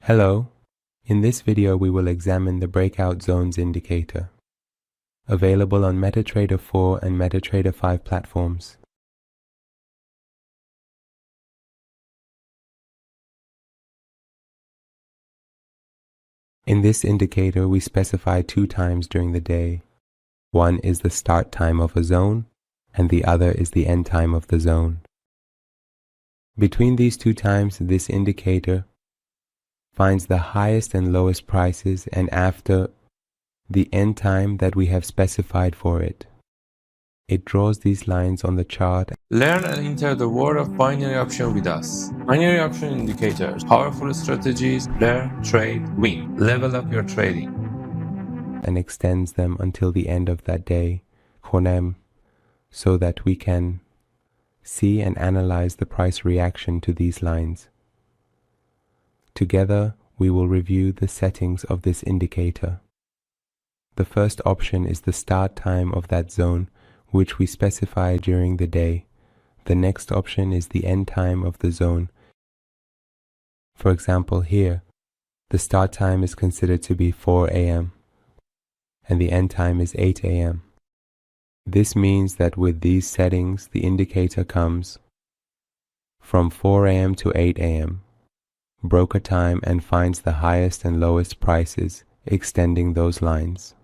Hello, in this video we will examine the Breakout Zones indicator, available on MetaTrader 4 and MetaTrader 5 platforms. In this indicator we specify two times during the day. One is the start time of a zone, and the other is the end time of the zone. Between these two times, this indicator finds the highest and lowest prices and after the end time that we have specified for it. It draws these lines on the chart. Learn and enter the world of binary option with us. Binary option indicators, powerful strategies, learn, trade, win. Level up your trading. And extends them until the end of that day, Khonem, so that we can see and analyze the price reaction to these lines. Together, we will review the settings of this indicator. The first option is the start time of that zone, which we specify during the day. The next option is the end time of the zone. For example, here, the start time is considered to be 4 a.m. and the end time is 8 a.m. This means that with these settings, the indicator comes from 4 a.m. to 8 a.m. broker time and finds the highest and lowest prices, extending those lines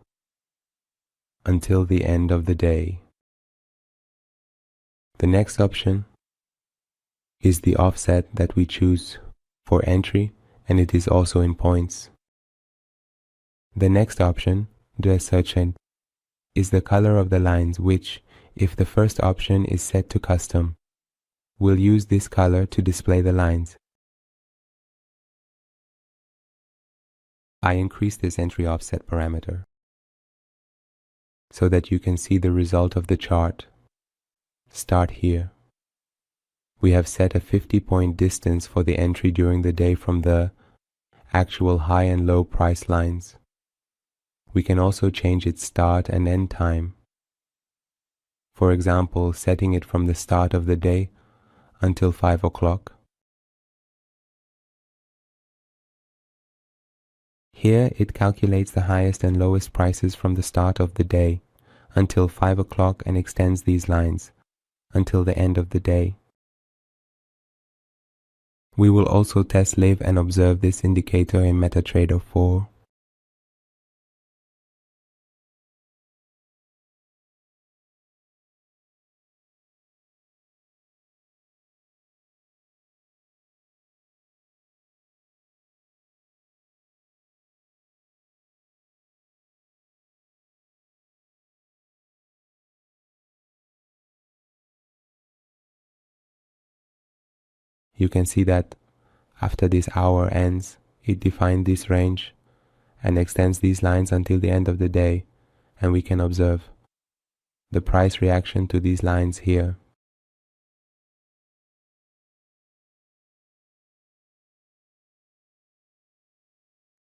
until the end of the day. The next option is the offset that we choose for entry, and it is also in points. The next option, Dresssearchen, is the color of the lines, which, if the first option is set to custom, will use this color to display the lines. I increase this entry offset parameter so that you can see the result of the chart. Start here. We have set a 50-point distance for the entry during the day from the actual high and low price lines. We can also change its start and end time. For example, setting it from the start of the day until 5 o'clock. Here it calculates the highest and lowest prices from the start of the day until 5 o'clock and extends these lines until the end of the day. We will also test live and observe this indicator in MetaTrader 4. You can see that after this hour ends, it defines this range and extends these lines until the end of the day, and we can observe the price reaction to these lines here.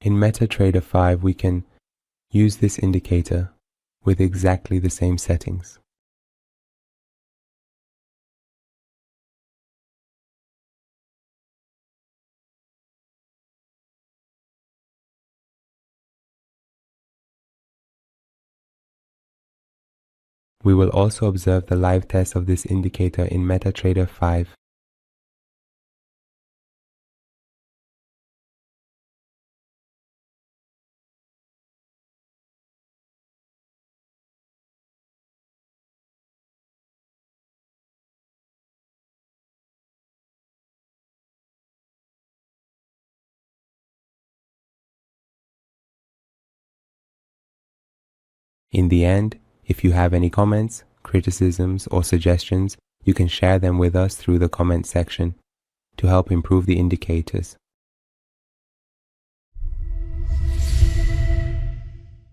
In MetaTrader 5, we can use this indicator with exactly the same settings. We will also observe the live test of this indicator in MetaTrader 5. In the end, if you have any comments, criticisms, or suggestions, you can share them with us through the comment section to help improve the indicators.